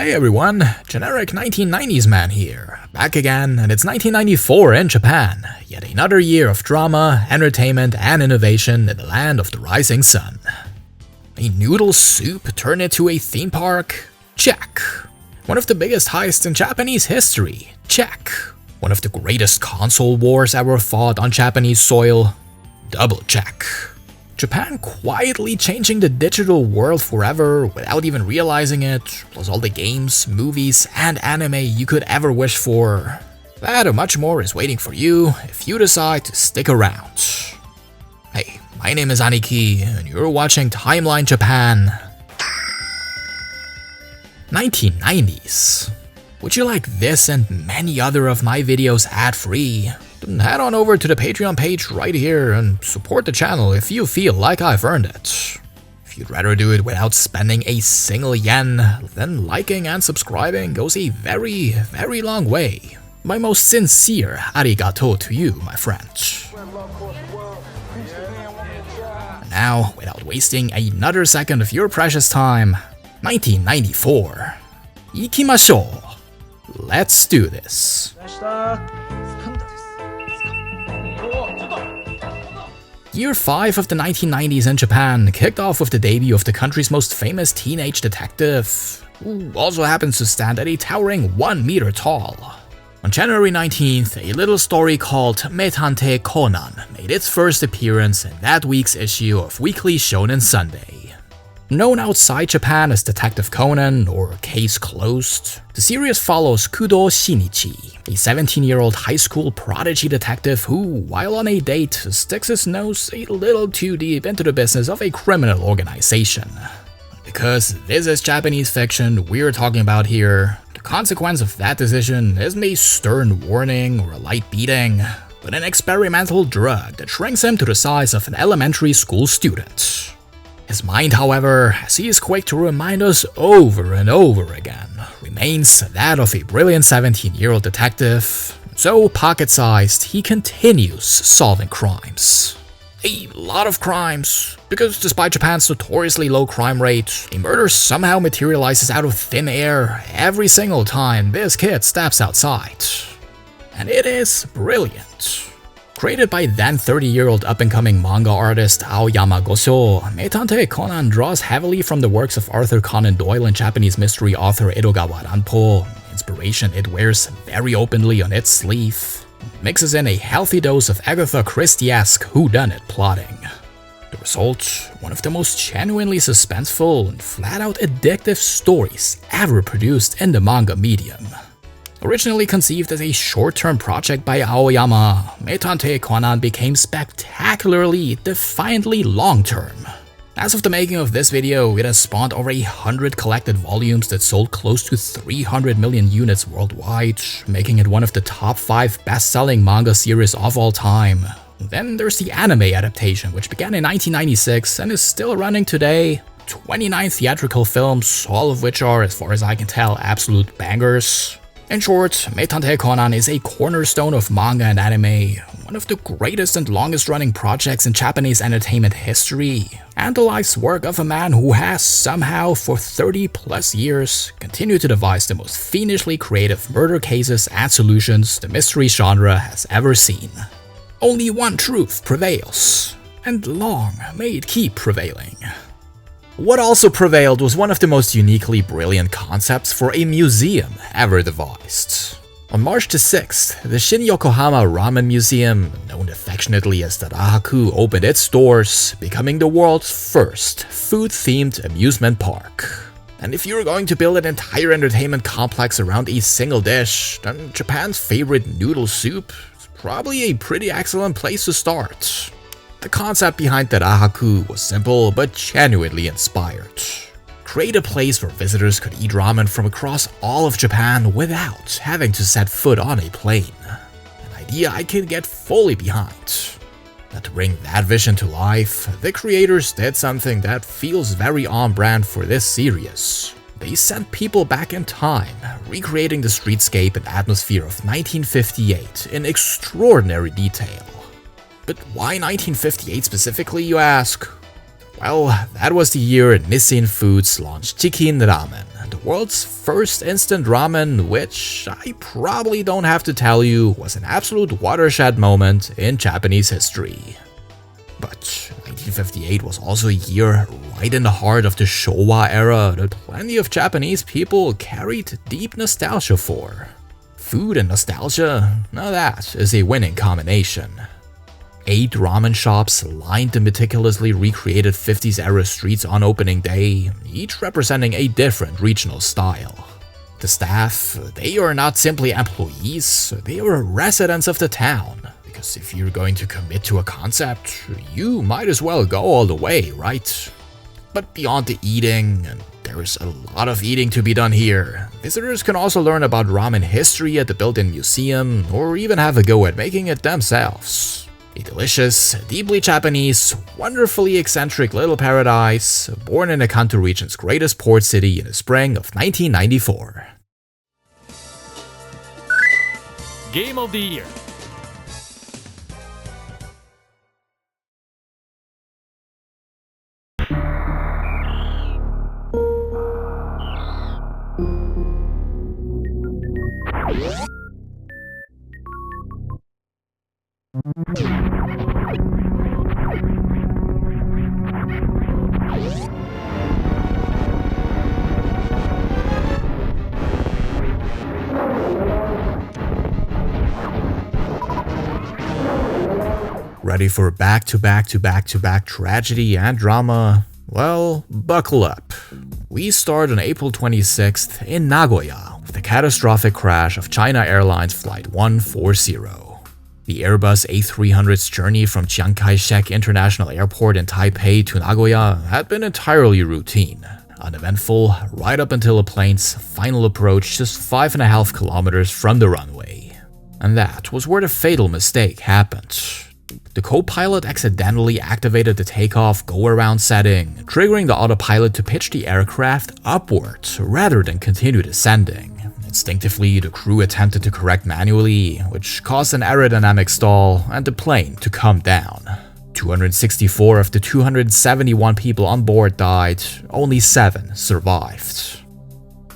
Hey everyone, generic 1990s man here, back again, and it's 1994 in Japan, yet another year of drama, entertainment, and innovation in the land of the rising sun. A noodle soup turned into a theme park? Check. One of the biggest heists in Japanese history? Check. One of the greatest console wars ever fought on Japanese soil? Double check. Japan quietly changing the digital world forever without even realizing it, plus all the games, movies, and anime you could ever wish for. That and much more is waiting for you if you decide to stick around. Hey, my name is Aniki, and you're watching Timeline Japan. 1990s. Would you like this and many other of my videos ad-free? Then head on over to the Patreon page right here and support the channel if you feel like I've earned it. If you'd rather do it without spending a single yen, then liking and subscribing goes a very, very long way. My most sincere arigato to you, my friend. And now, without wasting another second of your precious time, 1994. Ikimashou. Let's do this. Year 5 of the 1990s in Japan kicked off with the debut of the country's most famous teenage detective, who also happens to stand at a towering 1 meter tall. On January 19th, a little story called Meitantei Konan made its first appearance in that week's issue of Weekly Shonen Sunday. Known outside Japan as Detective Conan or Case Closed, the series follows Kudo Shinichi, a 17-year-old high school prodigy detective who, while on a date, sticks his nose a little too deep into the business of a criminal organization. Because this is Japanese fiction we're talking about here, the consequence of that decision isn't a stern warning or a light beating, but an experimental drug that shrinks him to the size of an elementary school student. His mind, however, as he is quick to remind us over and over again, remains that of a brilliant 17-year-old detective. So pocket-sized, he continues solving crimes. A lot of crimes, because despite Japan's notoriously low crime rate, a murder somehow materializes out of thin air every single time this kid steps outside. And it is brilliant. Created by then 30-year-old up-and-coming manga artist Aoyama Gosho, Meitantei Konan draws heavily from the works of Arthur Conan Doyle and Japanese mystery author Edogawa Ranpo, inspiration it wears very openly on its sleeve, mixes in a healthy dose of Agatha Christie-esque whodunit plotting. The result, one of the most genuinely suspenseful and flat-out addictive stories ever produced in the manga medium. Originally conceived as a short-term project by Aoyama, Meitantei Konan became spectacularly, defiantly long-term. As of the making of this video, it has spawned over 100 collected volumes that sold close to 300 million units worldwide, making it one of the top 5 best-selling manga series of all time. Then there's the anime adaptation, which began in 1996 and is still running today. 29 theatrical films, all of which are, as far as I can tell, absolute bangers. In short, Meitantei Konan is a cornerstone of manga and anime, one of the greatest and longest-running projects in Japanese entertainment history, and the life's work of a man who has somehow, for 30+ years, continued to devise the most fiendishly creative murder cases and solutions the mystery genre has ever seen. Only one truth prevails, and long may it keep prevailing. What also prevailed was one of the most uniquely brilliant concepts for a museum ever devised. On March the 6th, the Shin-Yokohama Ramen Museum, known affectionately as the Rahaku, opened its doors, becoming the world's first food-themed amusement park. And if you're going to build an entire entertainment complex around a single dish, then Japan's favorite noodle soup is probably a pretty excellent place to start. The concept behind the Rahaku was simple but genuinely inspired. Create a place where visitors could eat ramen from across all of Japan without having to set foot on a plane. An idea I can get fully behind. But to bring that vision to life, the creators did something that feels very on brand for this series. They sent people back in time, recreating the streetscape and atmosphere of 1958 in extraordinary detail. But why 1958 specifically, you ask? Well, that was the year Nissin Foods launched Chicken Ramen, and the world's first instant ramen, which I probably don't have to tell you was an absolute watershed moment in Japanese history. But 1958 was also a year right in the heart of the Showa era that plenty of Japanese people carried deep nostalgia for. Food and nostalgia, now that is a winning combination. 8 ramen shops lined the meticulously recreated 50s-era streets on opening day, each representing a different regional style. The staff, they are not simply employees, they are residents of the town. Because if you're going to commit to a concept, you might as well go all the way, right? But beyond the eating, and there's a lot of eating to be done here, visitors can also learn about ramen history at the built-in museum, or even have a go at making it themselves. A delicious, deeply Japanese, wonderfully eccentric little paradise, born in the Kanto region's greatest port city in the spring of 1994. Game of the Year. Ready for back-to-back tragedy and drama? Well, buckle up. We start on April 26th in Nagoya with the catastrophic crash of China Airlines Flight 140. The Airbus A300's journey from Chiang Kai-shek International Airport in Taipei to Nagoya had been entirely routine, uneventful right up until the plane's final approach just 5.5 kilometers from the runway. And that was where the fatal mistake happened. The co-pilot accidentally activated the takeoff go-around setting, triggering the autopilot to pitch the aircraft upward rather than continue descending. Instinctively, the crew attempted to correct manually, which caused an aerodynamic stall and the plane to come down. 264 of the 271 people on board died, only 7 survived.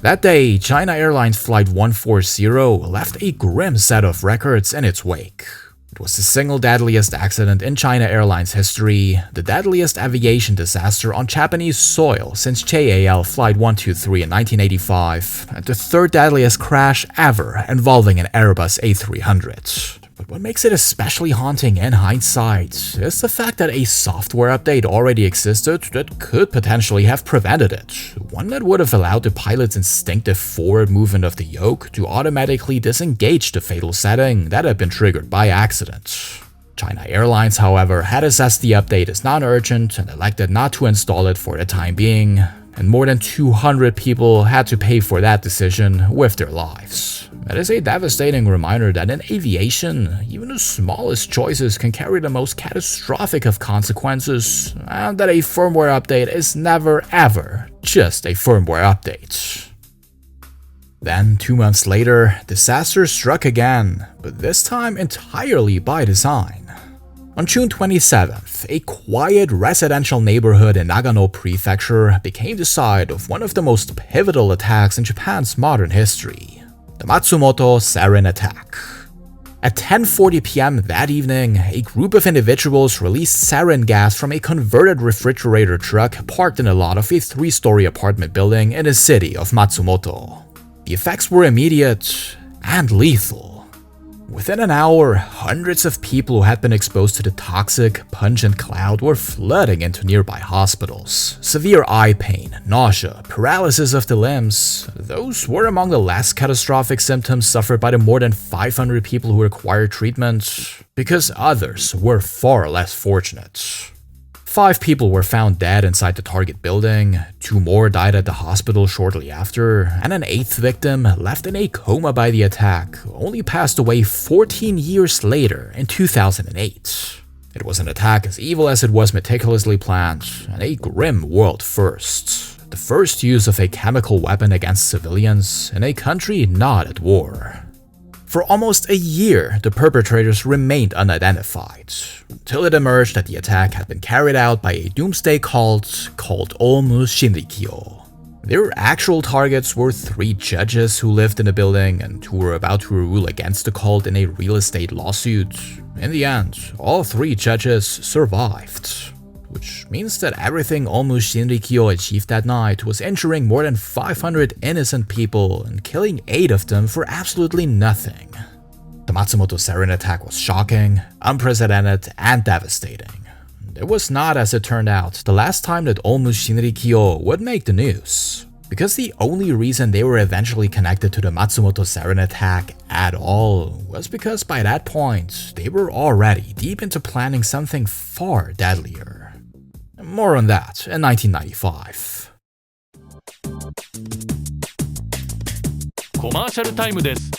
That day, China Airlines Flight 140 left a grim set of records in its wake. It was the single deadliest accident in China Airlines history, the deadliest aviation disaster on Japanese soil since JAL Flight 123 in 1985, and the 3rd deadliest crash ever involving an Airbus A300. But what makes it especially haunting in hindsight is the fact that a software update already existed that could potentially have prevented it, one that would have allowed the pilot's instinctive forward movement of the yoke to automatically disengage the fatal setting that had been triggered by accident. China Airlines, however, had assessed the update as non-urgent and elected not to install it for the time being, and more than 200 people had to pay for that decision with their lives. That is a devastating reminder that in aviation, even the smallest choices can carry the most catastrophic of consequences, and that a firmware update is never ever just a firmware update. Then, 2 months later, disaster struck again, but this time entirely by design. On June 27th, a quiet residential neighborhood in Nagano Prefecture became the site of one of the most pivotal attacks in Japan's modern history, the Matsumoto Sarin attack. At 10:40 p.m. that evening, a group of individuals released sarin gas from a converted refrigerator truck parked in a lot of a 3-story apartment building in the city of Matsumoto. The effects were immediate and lethal. Within an hour, hundreds of people who had been exposed to the toxic, pungent cloud were flooding into nearby hospitals. Severe eye pain, nausea, paralysis of the limbs, those were among the less catastrophic symptoms suffered by the more than 500 people who required treatment, because others were far less fortunate. 5 people were found dead inside the target building, 2 more died at the hospital shortly after, and an 8th victim, left in a coma by the attack, only passed away 14 years later in 2008. It was an attack as evil as it was meticulously planned, and a grim world first. The first use of a chemical weapon against civilians in a country not at war. For almost a year, the perpetrators remained unidentified, until it emerged that the attack had been carried out by a doomsday cult called Omu Shinrikyo. Their actual targets were 3 judges who lived in the building and who were about to rule against the cult in a real estate lawsuit. In the end, all 3 judges survived, which means that everything almost Shinrikyo achieved that night was injuring more than 500 innocent people and killing 8 of them for absolutely nothing. The Matsumoto Sarin attack was shocking, unprecedented, and devastating. It was not, as it turned out, the last time that almost Shinrikyo would make the news, because the only reason they were eventually connected to the Matsumoto Sarin attack at all was because by that point, they were already deep into planning something far deadlier. More on that in 1995. コマーシャルタイムです。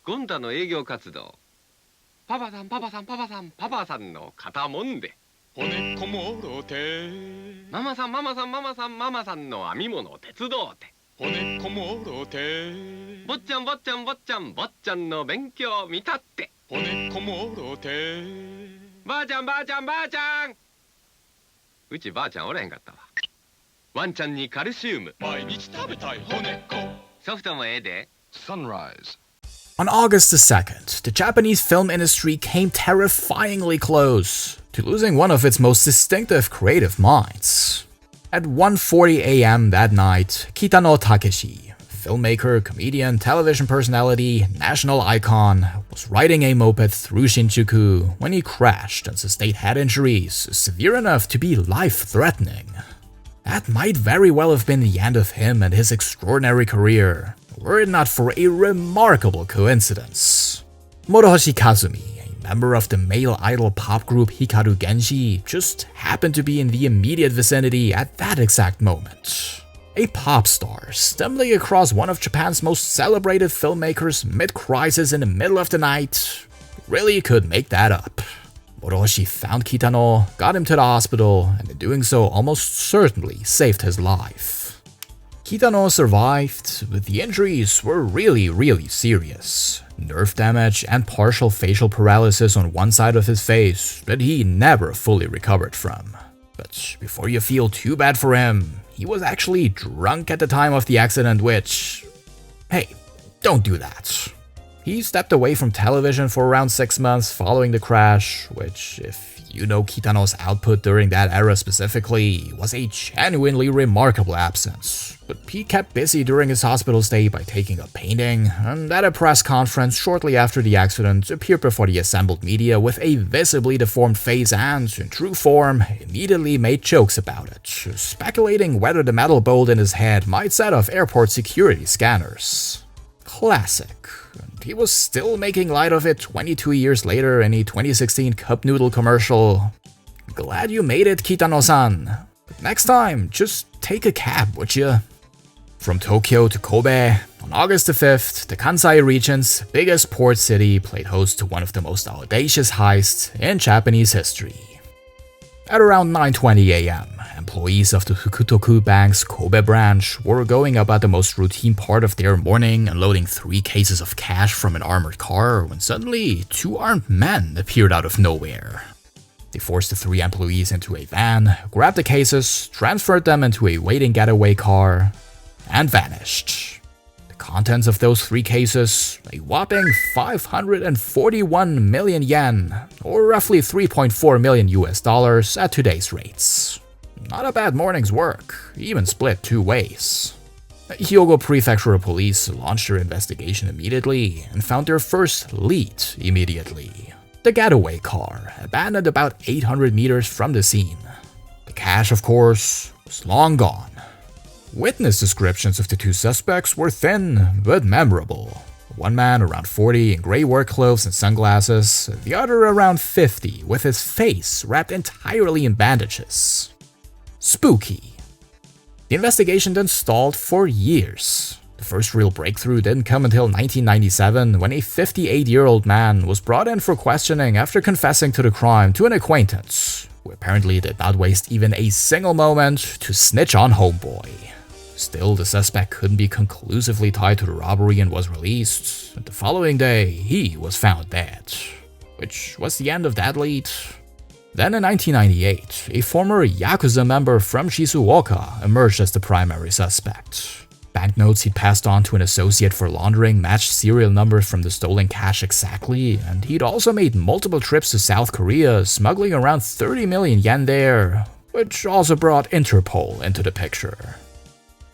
ゴンタの営業活動。パパさんパパさんパパさんパパさんの肩もんで。骨こもろてママさんママさんママさんママさんの編み物手伝うて。骨こもろて坊ちゃん坊ちゃん坊ちゃん坊ちゃんの勉強見たって。骨こもろてばあちゃんばあちゃんばあちゃん。うちばあちゃんおらへんかったわ。ワンちゃんにカルシウム。毎日食べたい骨こソフトもええで。 Sunrise. On August the 2nd, the Japanese film industry came terrifyingly close to losing one of its most distinctive creative minds. At 1:40 a.m. that night, Kitano Takeshi, filmmaker, comedian, television personality, national icon, was riding a moped through Shinjuku when he crashed and sustained head injuries severe enough to be life-threatening. That might very well have been the end of him and his extraordinary career, were it not for a remarkable coincidence. Morohoshi Kazumi, a member of the male idol pop group Hikaru Genji, just happened to be in the immediate vicinity at that exact moment. A pop star stumbling across one of Japan's most celebrated filmmakers mid-crisis in the middle of the night really could make that up. Morohoshi found Kitano, got him to the hospital, and in doing so almost certainly saved his life. Kitano survived, but the injuries were really serious. Nerve damage and partial facial paralysis on one side of his face that he never fully recovered from. But before you feel too bad for him, he was actually drunk at the time of the accident, which... hey, don't do that. He stepped away from television for around 6 months following the crash, which, if you know Kitano's output during that era specifically, was a genuinely remarkable absence. But he kept busy during his hospital stay by taking up painting, and at a press conference shortly after the accident appeared before the assembled media with a visibly deformed face and, in true form, immediately made jokes about it, speculating whether the metal bolt in his head might set off airport security scanners. Classic. And he was still making light of it 22 years later in a 2016 cup noodle commercial. Glad you made it, Kitano-san. But next time, just take a cab, would you? From Tokyo to Kobe, on August the 5th, the Kansai region's biggest port city played host to one of the most audacious heists in Japanese history. At around 9:20 a.m., employees of the Fukutoku Bank's Kobe branch were going about the most routine part of their morning, unloading 3 cases of cash from an armored car, when suddenly 2 armed men appeared out of nowhere. They forced the 3 employees into a van, grabbed the cases, transferred them into a waiting getaway car, and vanished. The contents of those 3 cases, a whopping 541 million yen, or roughly $3.4 million at today's rates. Not a bad morning's work, even split 2 ways. Hyogo Prefectural Police launched their investigation immediately and found their first lead immediately. The getaway car, abandoned about 800 meters from the scene. The cash, of course, was long gone. Witness descriptions of the 2 suspects were thin but memorable. One man around 40 in gray work clothes and sunglasses, the other around 50 with his face wrapped entirely in bandages. Spooky. The investigation then stalled for years. The first real breakthrough didn't come until 1997, when a 58-year-old man was brought in for questioning after confessing to the crime to an acquaintance, who apparently did not waste even a single moment to snitch on homeboy. Still, the suspect couldn't be conclusively tied to the robbery and was released, and the following day, he was found dead. Which was the end of that lead? Then in 1998, a former Yakuza member from Shizuoka emerged as the primary suspect. Banknotes he'd passed on to an associate for laundering matched serial numbers from the stolen cash exactly, and he'd also made multiple trips to South Korea, smuggling around 30 million yen there, which also brought Interpol into the picture.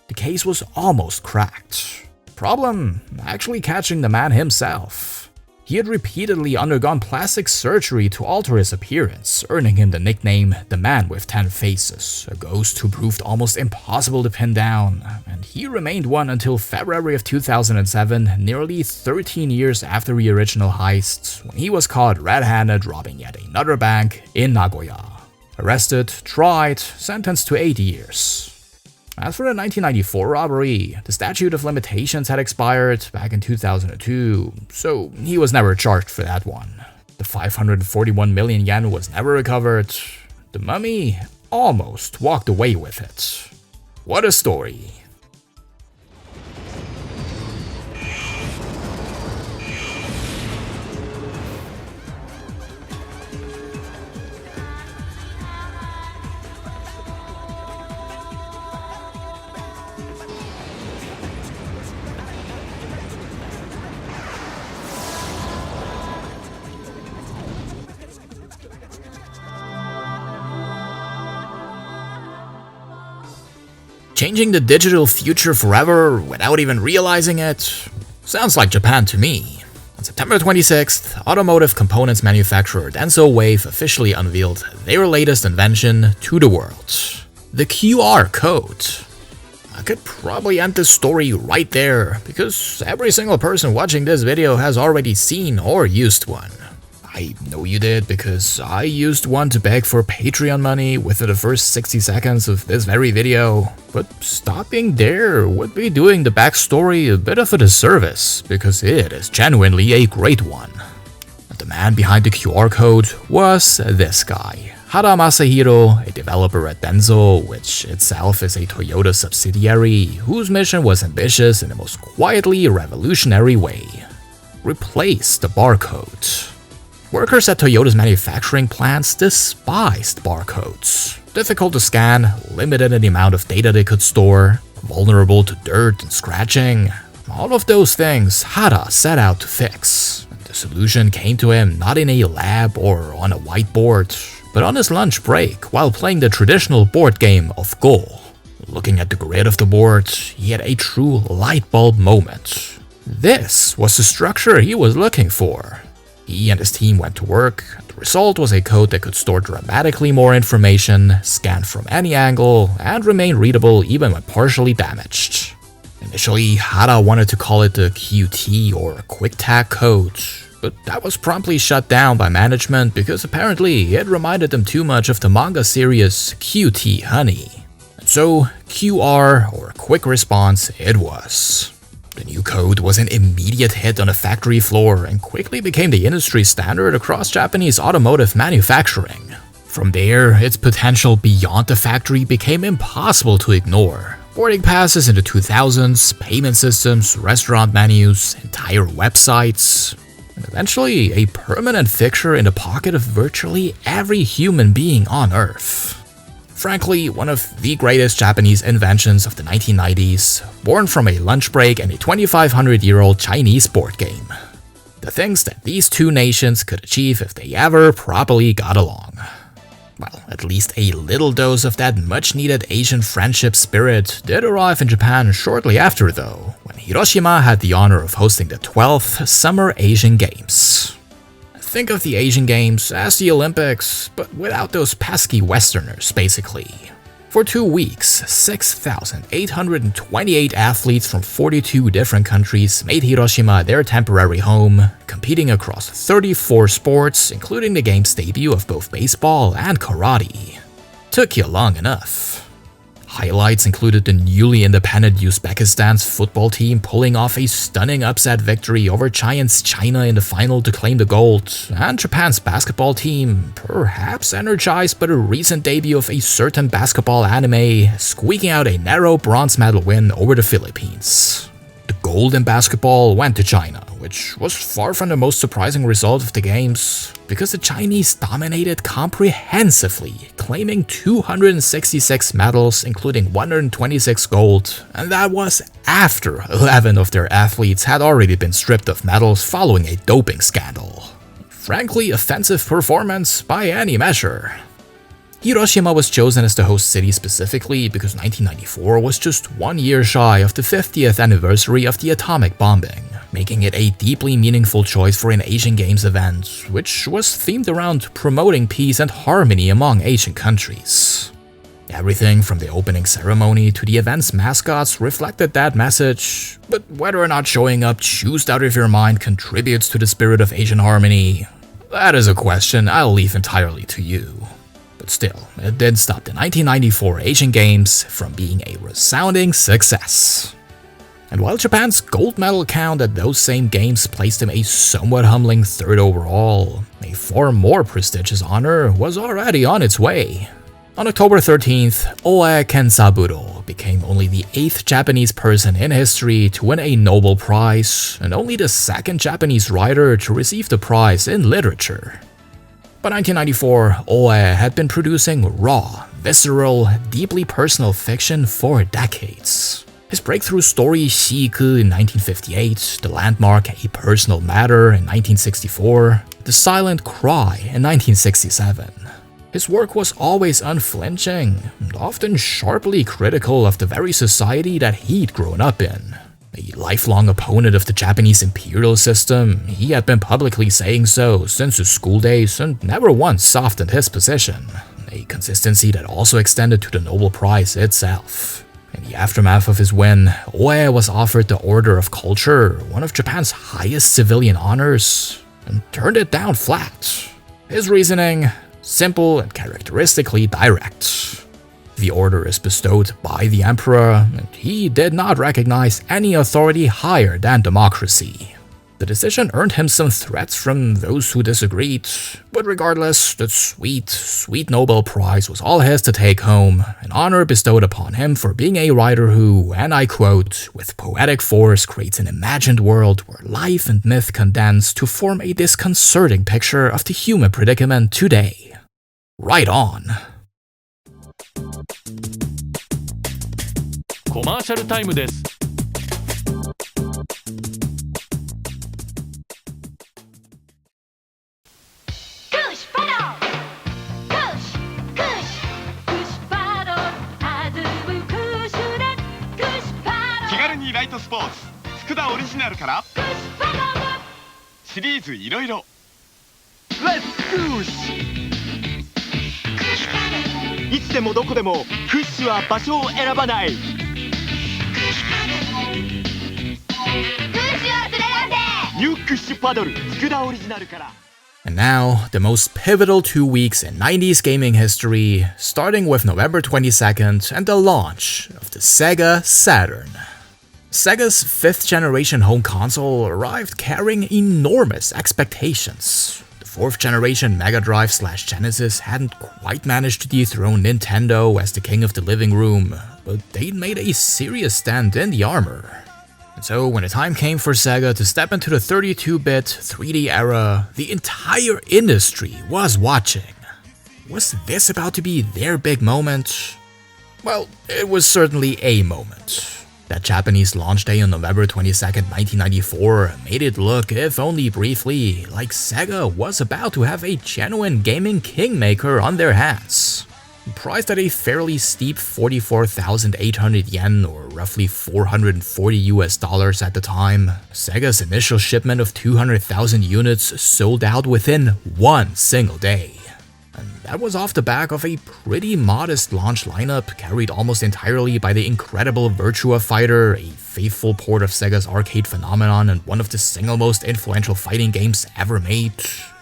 The case was almost cracked. Problem, actually catching the man himself. He had repeatedly undergone plastic surgery to alter his appearance, earning him the nickname the Man with 10 Faces, a ghost who proved almost impossible to pin down, and he remained one until February of 2007, nearly 13 years after the original heist, when he was caught red-handed robbing yet another bank in Nagoya. Arrested, tried, sentenced to 8 years. As for the 1994 robbery, the statute of limitations had expired back in 2002, so he was never charged for that one. The 541 million yen was never recovered. The mummy almost walked away with it. What a story. Changing the digital future forever without even realizing it? Sounds like Japan to me. On September 26th, automotive components manufacturer Denso Wave officially unveiled their latest invention to the world. The QR code. I could probably end this story right there, because every single person watching this video has already seen or used one. I know you did, because I used one to beg for Patreon money within the first 60 seconds of this very video. But stopping there would be doing the backstory a bit of a disservice, because it is genuinely a great one. And the man behind the QR code was this guy, Hara Masahiro, a developer at Denso, which itself is a Toyota subsidiary, whose mission was ambitious in the most quietly revolutionary way. Replace the barcode. Workers at Toyota's manufacturing plants despised barcodes. Difficult to scan, limited in the amount of data they could store, vulnerable to dirt and scratching. All of those things Hara set out to fix. The solution came to him not in a lab or on a whiteboard, but on his lunch break while playing the traditional board game of Go. Looking at the grid of the board, he had a true light bulb moment. This was the structure he was looking for. He and his team went to work. The result was a code that could store dramatically more information, scan from any angle, and remain readable even when partially damaged. Initially, Hara wanted to call it the QT or Quick Tag code, but that was promptly shut down by management because apparently it reminded them too much of the manga series QT Honey. And so, QR or Quick Response it was. The new code was an immediate hit on the factory floor and quickly became the industry standard across Japanese automotive manufacturing. From there, its potential beyond the factory became impossible to ignore. Boarding passes in the 2000s, payment systems, restaurant menus, entire websites, and eventually a permanent fixture in the pocket of virtually every human being on Earth. Frankly, one of the greatest Japanese inventions of the 1990s, born from a lunch break and a 2,500-year-old Chinese board game. The things that these two nations could achieve if they ever properly got along. Well, at least a little dose of that much-needed Asian friendship spirit did arrive in Japan shortly after though, when Hiroshima had the honor of hosting the 12th Summer Asian Games. Think of the Asian Games as the Olympics, but without those pesky Westerners, basically. For 2 weeks, 6,828 athletes from 42 different countries made Hiroshima their temporary home, competing across 34 sports, including the game's debut of both baseball and karate. Took you long enough. Highlights included the newly independent Uzbekistan's football team pulling off a stunning upset victory over giants China in the final to claim the gold, and Japan's basketball team, perhaps energized by the recent debut of a certain basketball anime, squeaking out a narrow bronze medal win over the Philippines. The gold in basketball went to China, which was far from the most surprising result of the games, because the Chinese dominated comprehensively, claiming 266 medals, including 126 gold, and that was after 11 of their athletes had already been stripped of medals following a doping scandal. Frankly, offensive performance by any measure. Hiroshima was chosen as the host city specifically because 1994 was just 1 year shy of the 50th anniversary of the atomic bombing, making it a deeply meaningful choice for an Asian Games event, which was themed around promoting peace and harmony among Asian countries. Everything from the opening ceremony to the event's mascots reflected that message, but whether or not showing up juiced out of your mind contributes to the spirit of Asian harmony, that is a question I'll leave entirely to you. But still, it did stop the 1994 Asian Games from being a resounding success. And while Japan's gold medal count at those same games placed him a somewhat humbling 3rd overall, a far more prestigious honor was already on its way. On October 13th, Oe Kenzaburō became only the 8th Japanese person in history to win a Nobel Prize, and only the 2nd Japanese writer to receive the prize in literature. By 1994, Oe had been producing raw, visceral, deeply personal fiction for decades. His breakthrough story Shiku in 1958, the landmark A Personal Matter in 1964, The Silent Cry in 1967. His work was always unflinching, and often sharply critical of the very society that he'd grown up in. A lifelong opponent of the Japanese imperial system, he had been publicly saying so since his school days and never once softened his position, a consistency that also extended to the Nobel Prize itself. In the aftermath of his win, Oe was offered the Order of Culture, one of Japan's highest civilian honors, and turned it down flat. His reasoning? Simple and characteristically direct. The order is bestowed by the emperor, and he did not recognize any authority higher than democracy. The decision earned him some threats from those who disagreed, but regardless, the sweet Nobel Prize was all his to take home, an honor bestowed upon him for being a writer who, and I quote, with poetic force creates an imagined world where life and myth condense to form a disconcerting picture of the human predicament today. Right on. コマーシャルタイムです。気軽にライトスポーツ佃オリジナルからシリーズいろいろレッツクーシいつでもどこでもクッシュは場所を選ばないクッシュを連れらんでニュークッシュパドル佃オリジナルから And now, the most pivotal 2 weeks in 90s gaming history, starting with November 22nd and the launch of the Sega Saturn. Sega's 5th generation home console arrived carrying enormous expectations. The 4th generation Mega Drive/Genesis hadn't quite managed to dethrone Nintendo as the king of the living room, but they'd made a serious stand in the armor. And so when the time came for Sega to step into the 32-bit 3D era, the entire industry was watching. Was this about to be their big moment? Well, it was certainly a moment. That Japanese launch day on November 22nd, 1994 made it look, if only briefly, like Sega was about to have a genuine gaming kingmaker on their hands. Priced at a fairly steep 44,800 yen or roughly $440 at the time, Sega's initial shipment of 200,000 units sold out within one single day. And that was off the back of a pretty modest launch lineup carried almost entirely by the incredible Virtua Fighter, a faithful port of Sega's arcade phenomenon and one of the single most influential fighting games ever made.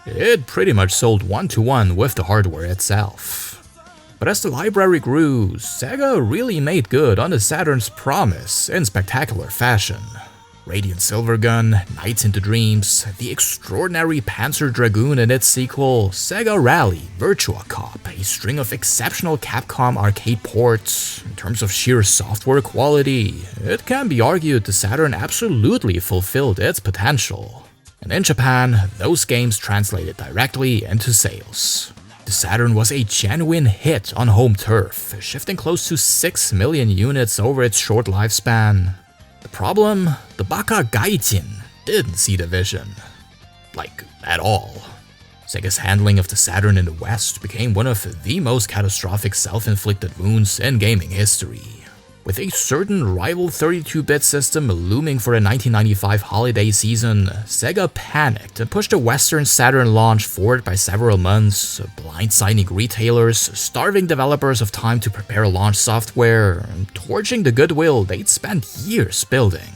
It pretty much sold one-to-one with the hardware itself. But as the library grew, Sega really made good on the Saturn's promise in spectacular fashion. Radiant Silvergun, Nights into Dreams, the extraordinary Panzer Dragoon and its sequel, Sega Rally Virtua Cop, a string of exceptional Capcom arcade ports. In terms of sheer software quality, it can be argued the Saturn absolutely fulfilled its potential. And in Japan, those games translated directly into sales. The Saturn was a genuine hit on home turf, shifting close to 6 million units over its short lifespan. The problem? The Baka Gaijin didn't see the vision. Like, at all. Sega's handling of the Saturn in the West became one of the most catastrophic self-inflicted wounds in gaming history. With a certain rival 32-bit system looming for the 1995 holiday season, Sega panicked and pushed the Western Saturn launch forward by several months, blindsiding retailers, starving developers of time to prepare launch software, and torching the goodwill they'd spent years building.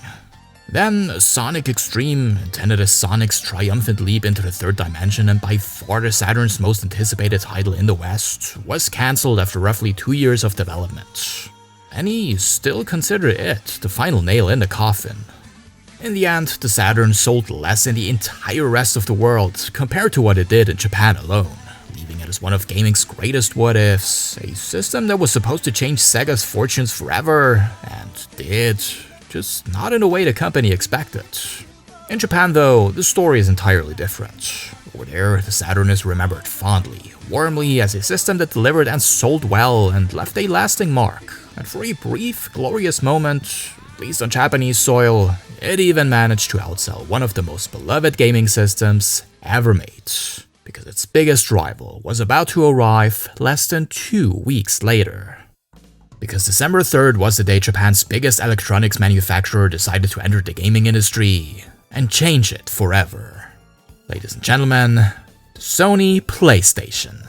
Then, Sonic Extreme, intended as Sonic's triumphant leap into the third dimension and by far the Saturn's most anticipated title in the West, was cancelled after roughly 2 years of development. Many still consider it the final nail in the coffin. In the end, the Saturn sold less in the entire rest of the world compared to what it did in Japan alone, leaving it as one of gaming's greatest what-ifs, a system that was supposed to change Sega's fortunes forever, and did, just not in the way the company expected. In Japan though, the story is entirely different. Over there, the Saturn is remembered fondly, warmly as a system that delivered and sold well and left a lasting mark. And for a brief, glorious moment, at least on Japanese soil, it even managed to outsell one of the most beloved gaming systems ever made, because its biggest rival was about to arrive less than 2 weeks later. Because December 3rd was the day Japan's biggest electronics manufacturer decided to enter the gaming industry and change it forever. Ladies and gentlemen, the Sony PlayStation.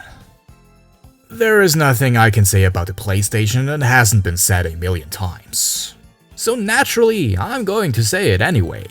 There is nothing I can say about the PlayStation that hasn't been said a million times. So naturally, I'm going to say it anyway.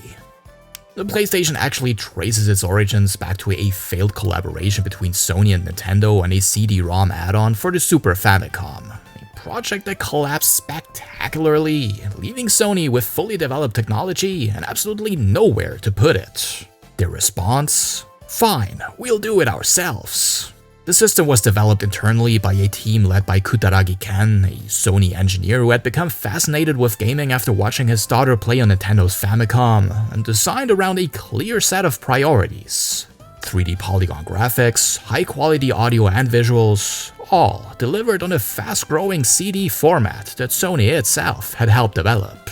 The PlayStation actually traces its origins back to a failed collaboration between Sony and Nintendo on a CD-ROM add-on for the Super Famicom, a project that collapsed spectacularly, leaving Sony with fully developed technology and absolutely nowhere to put it. Their response? Fine, we'll do it ourselves. The system was developed internally by a team led by Kutaragi Ken, a Sony engineer who had become fascinated with gaming after watching his daughter play on Nintendo's Famicom, and designed around a clear set of priorities. 3D polygon graphics, high-quality audio and visuals, all delivered on a fast-growing CD format that Sony itself had helped develop.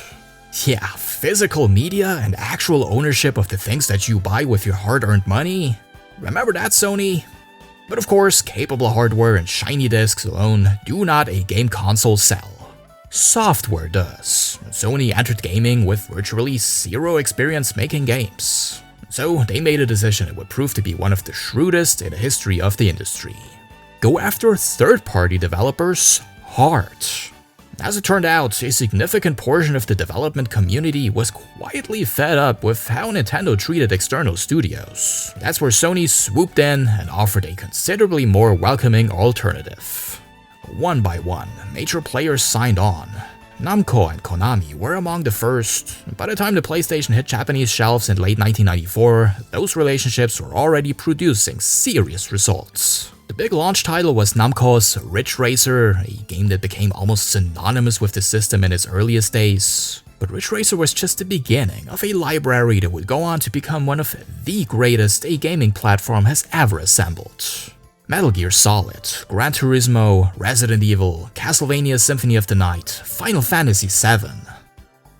Yeah, physical media and actual ownership of the things that you buy with your hard-earned money? Remember that, Sony? But of course, capable hardware and shiny discs alone do not a game console sell. Software does. Sony entered gaming with virtually zero experience making games. So they made a decision that would prove to be one of the shrewdest in the history of the industry. Go after third-party developers hard. As it turned out, a significant portion of the development community was quietly fed up with how Nintendo treated external studios. That's where Sony swooped in and offered a considerably more welcoming alternative. One by one, major players signed on. Namco and Konami were among the first. By the time the PlayStation hit Japanese shelves in late 1994, those relationships were already producing serious results. The big launch title was Namco's Ridge Racer, a game that became almost synonymous with the system in its earliest days. But Ridge Racer was just the beginning of a library that would go on to become one of the greatest a gaming platform has ever assembled. Metal Gear Solid, Gran Turismo, Resident Evil, Castlevania Symphony of the Night, Final Fantasy VII.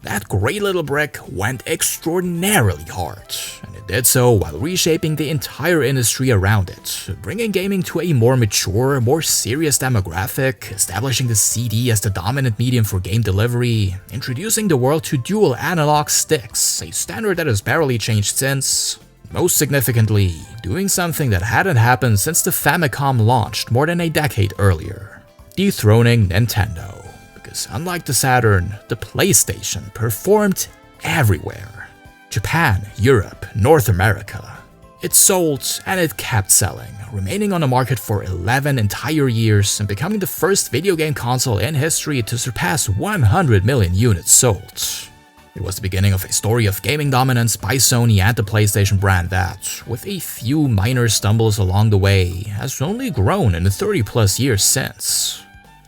That great little brick went extraordinarily hard, and it did so while reshaping the entire industry around it, bringing gaming to a more mature, more serious demographic, establishing the CD as the dominant medium for game delivery, introducing the world to dual analog sticks, a standard that has barely changed since. Most significantly, doing something that hadn't happened since the Famicom launched more than a decade earlier, dethroning Nintendo. Because unlike the Saturn, the PlayStation performed everywhere. Japan, Europe, North America. It sold and it kept selling, remaining on the market for 11 entire years and becoming the first video game console in history to surpass 100 million units sold. It was the beginning of a story of gaming dominance by Sony and the PlayStation brand that, with a few minor stumbles along the way, has only grown in the 30+ years since.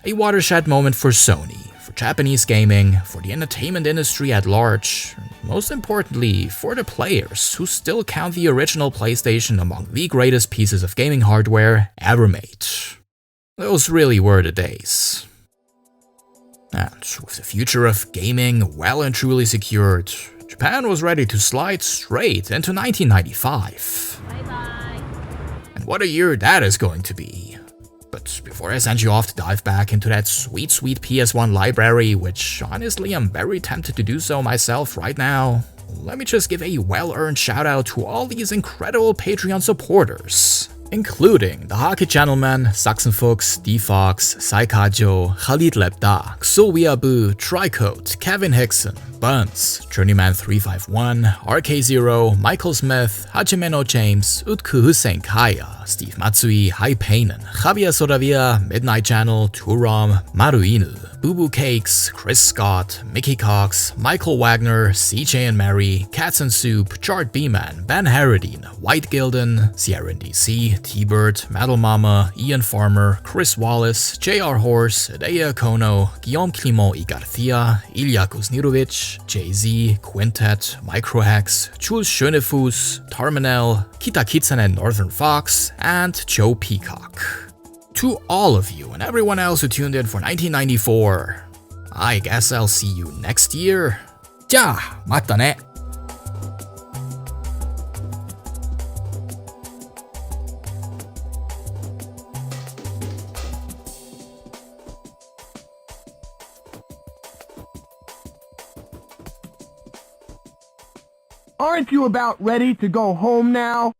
A watershed moment for Sony, for Japanese gaming, for the entertainment industry at large, and most importantly, for the players who still count the original PlayStation among the greatest pieces of gaming hardware ever made. Those really were the days. And with the future of gaming well and truly secured, Japan was ready to slide straight into 1995. Bye-bye. And what a year that is going to be. But before I send you off to dive back into that sweet PS1 library, which honestly I'm very tempted to do so myself right now, let me just give a well-earned shout out to all these incredible Patreon supporters, including the Hockey Gentleman, Sachsenfuchs, D-Fox, Saikajo, Khalid Lepta, Xowiabu, Tricoat, Kevin Hickson, Buns, Journeyman351, RK0, Michael Smith, Hajimeno James, Utku Hussein Kaya, Steve Matsui, Hai Painen, Javier Sodavia, Midnight Channel, Turam, Maruinu, Boo Boo Cakes, Chris Scott, Mickey Cox, Michael Wagner, CJ and Mary, Cats and Soup, Chart B-Man, Ben Harradine, White Gilden, Sierra DC, T-Bird, Metal Mama, Ian Farmer, Chris Wallace, JR Horse, Hideo Kono, Guillaume Clement y Garcia, Ilya Kuznirovic, Jay-Z, Quintet, Microhex, Jules Schönefuß, Tarmanel, Kita Kitsune Northern Fox, and Joe Peacock. To all of you and everyone else who tuned in for 1994, I guess I'll see you next year. じゃあ、またね。Aren't you about ready to go home now?